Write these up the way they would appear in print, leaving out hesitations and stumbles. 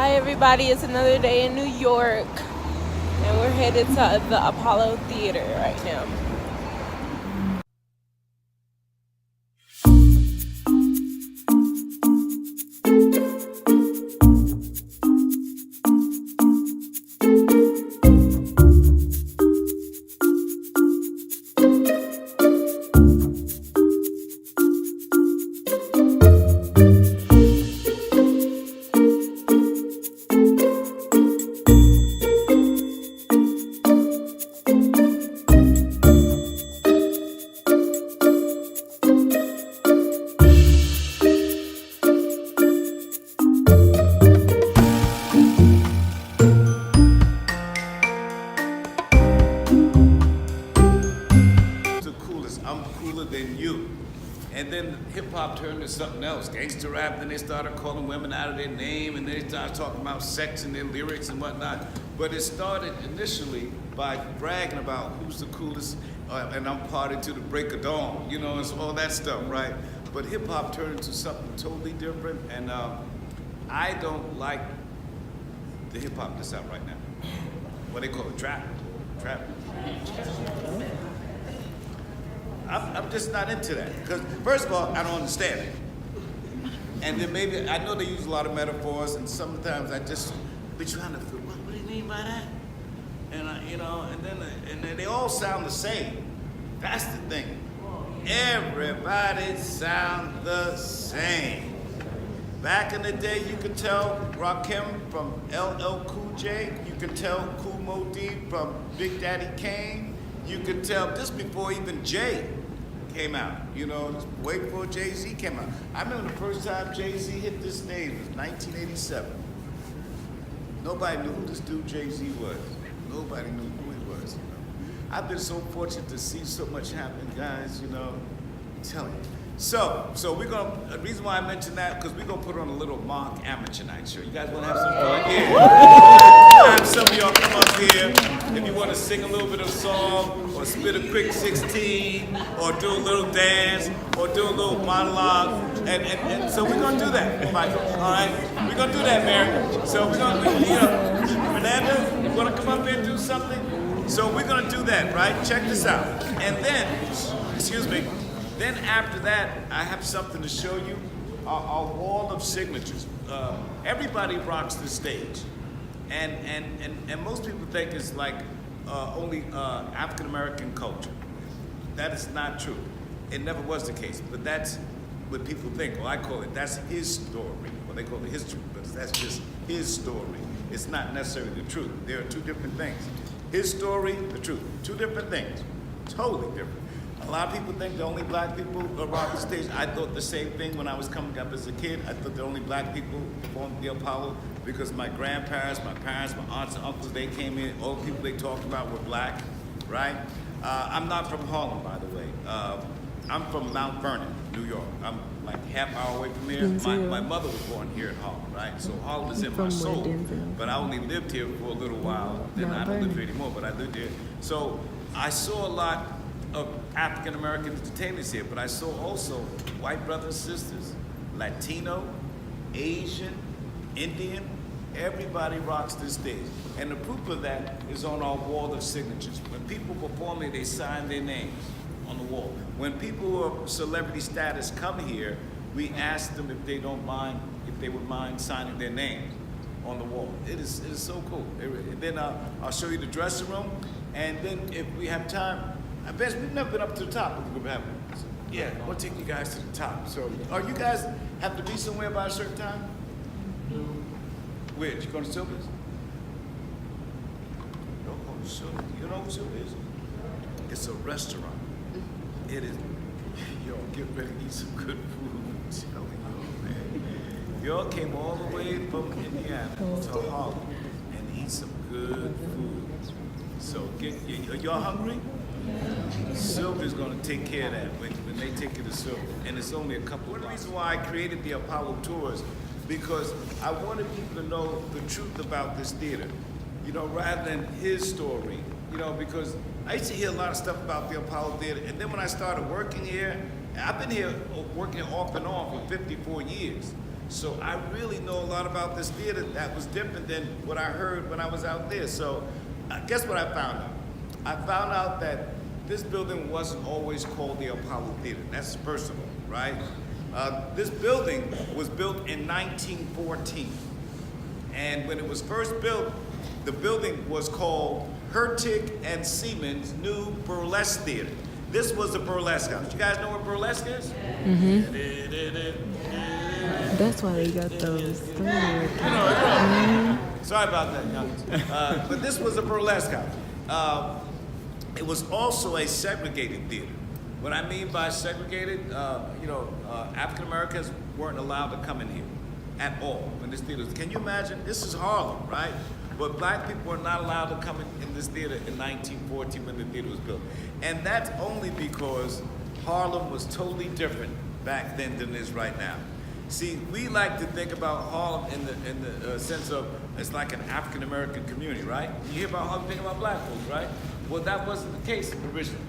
Hi everybody, it's another day in New York and we're headed to the Apollo Theater right now. I'm cooler than you. And then hip hop turned to something else. Gangster rap, then they started calling women out of their name, and then they started talking about sex in their lyrics and whatnot. But it started initially by bragging about who's the coolest, and I'm partying to the break of dawn, you know, and all that stuff, right? But hip hop turned into something totally different, and I don't like the hip hop that's out right now. What they call it, trap. I'm just not into that. Because first of all, I don't understand it. And then maybe, I know they use a lot of metaphors, and sometimes I just be trying to feel, what do you mean by that? And and then they all sound the same. That's the thing. Everybody sound the same. Back in the day, you could tell Rakim from LL Cool J. You could tell Kool Moe Dee from Big Daddy Kane. You could tell just before even Jay came out, you know, way before Jay-Z came out. I remember the first time Jay-Z hit this stage was 1987. Nobody knew who this dude Jay-Z was. Nobody knew who he was, you know. I've been so fortunate to see so much happen, guys, you know. I'm telling you. So we're gonna, the reason why I mentioned that, because we're gonna put on a little mock amateur night show. You guys wanna have some fun? Yeah. Have some of y'all come up here. If you wanna sing a little bit of a song, or spit a quick 16, or do a little dance, or do a little monologue, and so we're gonna do that, Michael, all right? We're gonna do that, Mary. So we're gonna, Fernanda, you wanna come up here and do something? So we're gonna do that, right? Check this out. And then, excuse me, then after that, I have something to show you, our wall of signatures. Everybody rocks the stage. And most people think it's like only African-American culture. That is not true. It never was the case, but that's what people think. Well, I call it, that's his story. Well, they call it history, but that's just his story. It's not necessarily the truth. There are two different things. His story, the truth. Two different things, totally different. A lot of people think the only black people rock the stage. I thought the same thing when I was coming up as a kid. I thought the only black people performed the Apollo because my grandparents, my parents, my aunts and uncles, they came in, all the people they talked about were black, right? I'm not from Harlem, by the way. I'm from Mount Vernon, New York. I'm like half hour away from here. My mother was born here in Harlem, right? So Harlem is in my soul, but I only lived here for a little while. Then I don't live here anymore, but I lived here. So I saw a lot of African-American entertainers here, but I saw also white brothers and sisters, Latino, Asian, Indian, everybody rocks this stage. And the proof of that is on our wall of signatures. When people perform here, they sign their names on the wall. When people who are celebrity status come here, we ask them if they don't mind, if they would mind signing their names on the wall. It is so cool. And then I'll show you the dressing room, and then if we have time, I bet we've never been up to the top of the group, have we? Yeah, we'll take you guys to the top. So, you guys have to be somewhere by a certain time? No. Where? You going to Sylvia's? Don't go to Sylvia's. You know what Sylvia's is? It's a restaurant. It is. Yo, get ready to eat some good food. I'm telling you, man. Y'all came all the way from Indiana to Harlem and eat some good food. So, y'all hungry? Sylvia's gonna take care of that when they take you to Sylvia, and it's only a couple. One of the reasons why I created the Apollo Tours, because I wanted people to know the truth about this theater, you know, rather than his story, you know, because I used to hear a lot of stuff about the Apollo Theater, and then when I started working here, I've been here working off and on for 54 years. So I really know a lot about this theater that was different than what I heard when I was out there. So guess what I found out? I found out that this building wasn't always called the Apollo Theater. That's first of all, right? This building was built in 1914. And when it was first built, the building was called Hertig and Siemens New Burlesque Theater. This was a burlesque house. You guys know what burlesque is? That's why they got those. Sorry about that, young. But this was a burlesque house. It was also a segregated theater. What I mean by segregated, African Americans weren't allowed to come in here at all in this theater. Can you imagine? This is Harlem, right? But black people were not allowed to come in this theater in 1914 when the theater was built. And that's only because Harlem was totally different back then than it is right now. See, we like to think about Harlem in the sense of it's like an African American community, right? You hear about Harlem, you think about black folks, right? Well, that wasn't the case originally.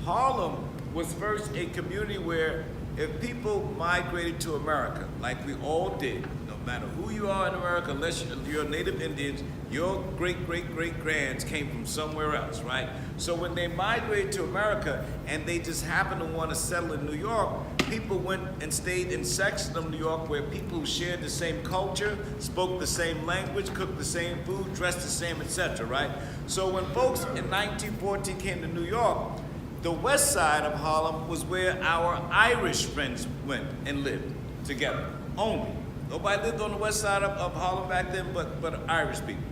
Harlem was first a community where if people migrated to America, like we all did, no matter who you are in America, unless you're Native Indians, your great-great-great-grands came from somewhere else, right? So when they migrated to America and they just happened to want to settle in New York, people went and stayed in sections of New York where people who shared the same culture, spoke the same language, cooked the same food, dressed the same, etc., right? So when folks in 1914 came to New York, the west side of Harlem was where our Irish friends went and lived together, only. Nobody lived on the west side of Harlem back then but Irish people.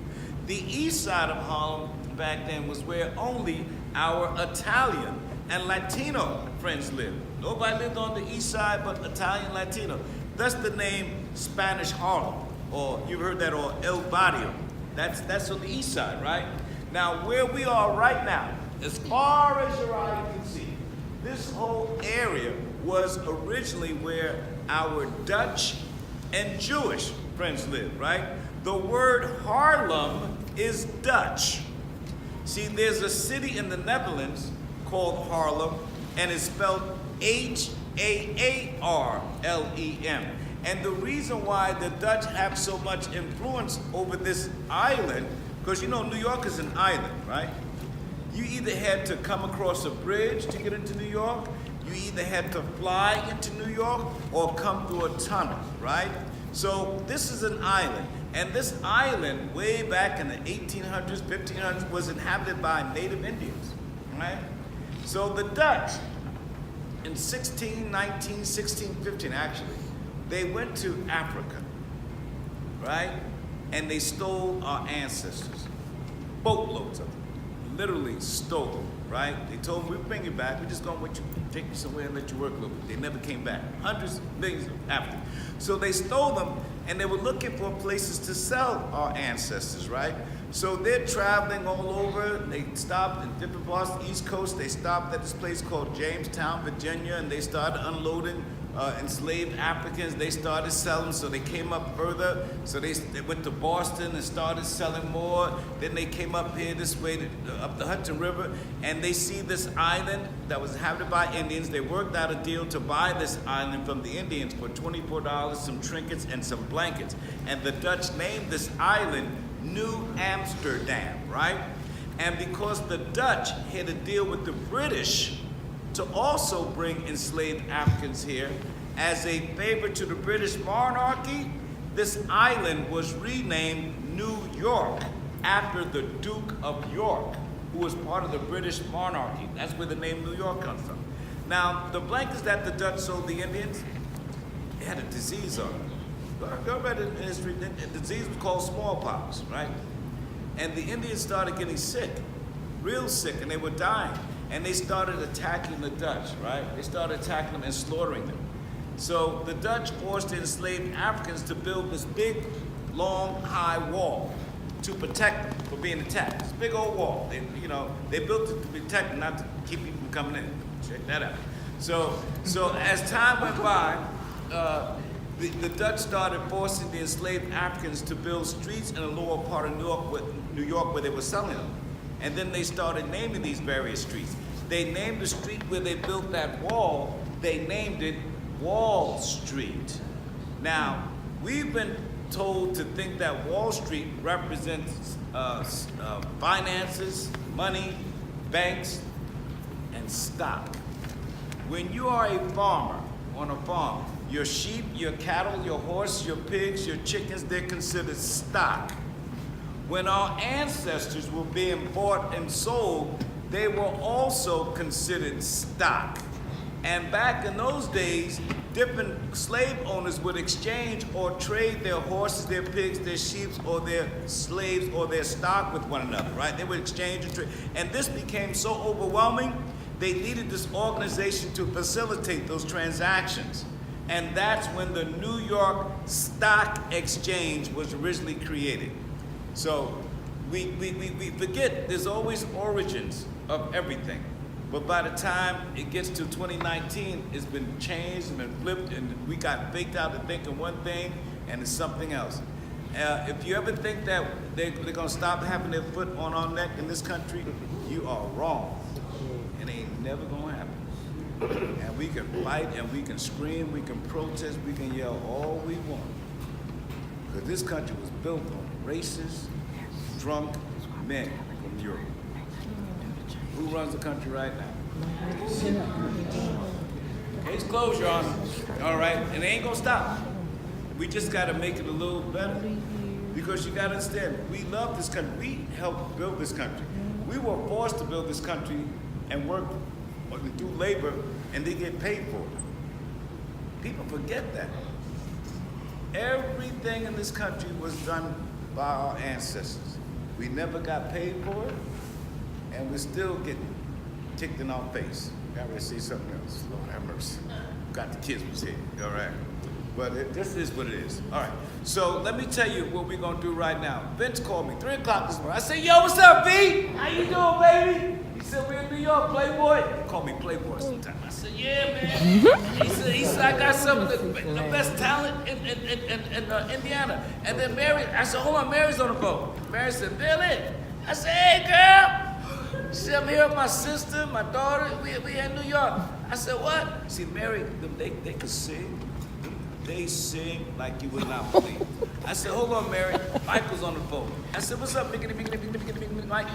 The east side of Harlem back then was where only our Italian and Latino friends lived. Nobody lived on the east side but Italian, Latino. That's the name Spanish Harlem, or you've heard that, or El Barrio. That's on the east side, right? Now, where we are right now, as far as your eye can see, this whole area was originally where our Dutch and Jewish friends lived, right? The word Harlem is Dutch. See, there's a city in the Netherlands called Haarlem, and it's spelled Haarlem. And the reason why the Dutch have so much influence over this island, because you know New York is an island, right? You either had to come across a bridge to get into New York, you either had to fly into New York or come through a tunnel, right? So this is an island, and this island, way back in the 1800s, 1500s, was inhabited by Native Indians, right? So the Dutch, in 1615 actually, they went to Africa, right? And they stole our ancestors, boatloads of them. Literally stole them, right? They told them, we'll bring you back. We're just going to let you, take you somewhere and let you work a little bit. They never came back. Hundreds of millions of Africans. So they stole them, and they were looking for places to sell our ancestors, right? So they're traveling all over. They stopped in different parts of the East Coast. They stopped at this place called Jamestown, Virginia, and they started unloading enslaved Africans. They started selling, so they came up further. So they went to Boston and started selling more. Then they came up here this way, up the Hudson River, and they see this island that was inhabited by Indians. They worked out a deal to buy this island from the Indians for $24, some trinkets, and some blankets. And the Dutch named this island New Amsterdam, right? And because the Dutch had a deal with the British to also bring enslaved Africans here, as a favor to the British monarchy, this island was renamed New York after the Duke of York, who was part of the British monarchy. That's where the name New York comes from. Now, the blankets that the Dutch sold the Indians, it had a disease on it. Go back in history, the disease was called smallpox, right? And the Indians started getting sick, real sick, and they were dying. And they started attacking the Dutch, right? They started attacking them and slaughtering them. So the Dutch forced the enslaved Africans to build this big, long, high wall to protect them from being attacked. This big old wall. They built it to protect them, not to keep people from coming in. Check that out. So as time went by, the Dutch started forcing the enslaved Africans to build streets in the lower part of New York where they were selling them. And then they started naming these various streets. They named the street where they built that wall, they named it Wall Street. Now, We've been told to think that Wall Street represents finances, money, banks, and stock. When you are a farmer on a farm, your sheep, your cattle, your horse, your pigs, your chickens, they're considered stock. When our ancestors were being bought and sold, they were also considered stock. And back in those days, different slave owners would exchange or trade their horses, their pigs, their sheep, or their slaves, or their stock with one another, right? They would exchange and trade. And this became so overwhelming, they needed this organization to facilitate those transactions. And that's when the New York Stock Exchange was originally created. So we forget there's always origins of everything. But by the time it gets to 2019, it's been changed and been flipped, and we got faked out to thinking one thing, and it's something else. If you ever think that they're gonna stop having their foot on our neck in this country, you are wrong. It ain't never gonna happen. And we can fight, and we can scream, we can protest, we can yell all we want. Because this country was built on racist, drunk men from Europe. Who runs the country right now? Case closed, Your Honor. All right, and it ain't gonna stop. We just gotta make it a little better. Because you gotta understand, we love this country. We helped build this country. We were forced to build this country and work or do labor, and they get paid for it. People forget that. Everything in this country was done by our ancestors. We never got paid for it, and we're still getting kicked in our face. Gotta say something else. Lord have mercy. Got the kids was here. All right. But this is what it is. All right. So let me tell you what we're gonna do right now. Vince called me 3 o'clock this morning. I said, "Yo, what's up, V? How you doing, baby?" He said, "We're in New York, Playboy." He called me Playboy sometimes. I said, "Yeah, man." He said, "I got some of the best talent in Indiana." And then Mary, I said, "Hold on, Mary's on the phone." Mary said, "Billy." I said, "Hey, girl." She said, "I'm here with my sister, my daughter. We in New York." I said, "What?" See, Mary, they could sing. They sing like you would not believe. I said, "Hold on, Mary." Michael's on the phone. I said, "What's up, Mike?"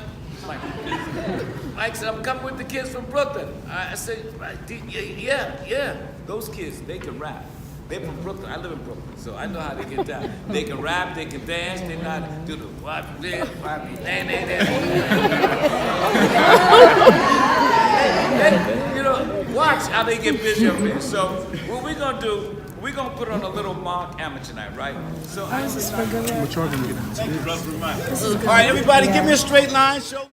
Mike said, "I'm coming with the kids from Brooklyn." I said, "Yeah. Those kids, they can rap. They're from Brooklyn. I live in Brooklyn, so I know how they get down. They can rap, they can dance, they know how to do the wop this, wop You know, watch how they get busy up here. So what we're gonna do, we're gonna put on a little Mark amateur night, right? So I thank you, brother, for reminding me. All right, everybody, give me a straight line. Show.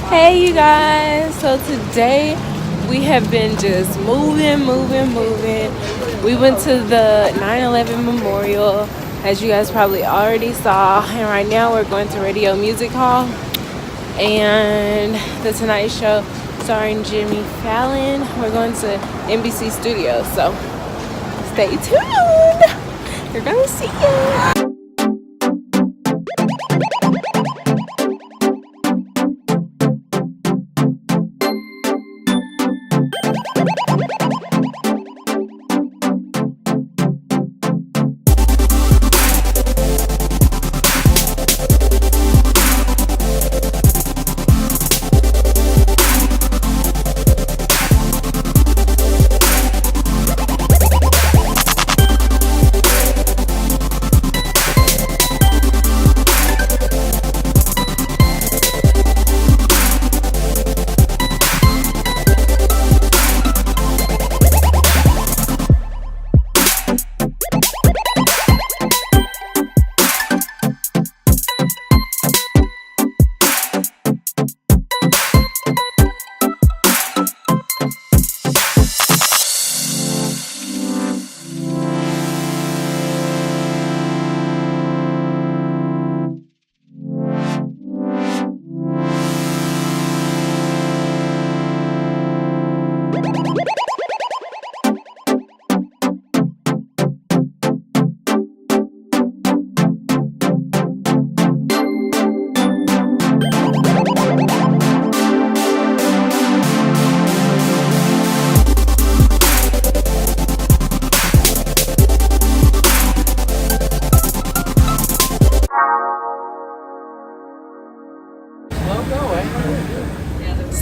Hey you guys, so today we have been just moving. We went to the 9/11 memorial as you guys probably already saw. And right now we're going to Radio Music Hall and The Tonight Show starring Jimmy Fallon. We're going to NBC Studios, so stay tuned. You're gonna see it.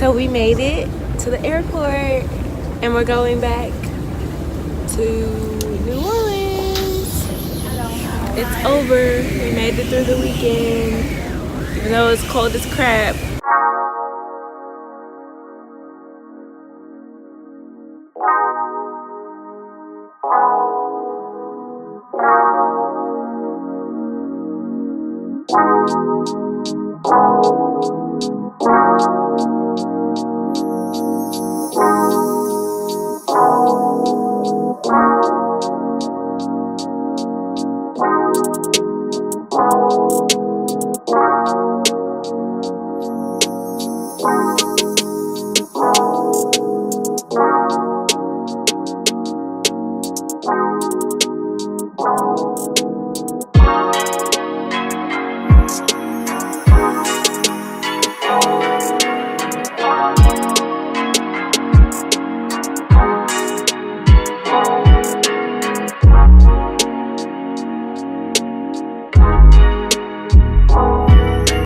So we made it to the airport and we're going back to New Orleans. It's over. We made it through the weekend, even though it's cold as crap.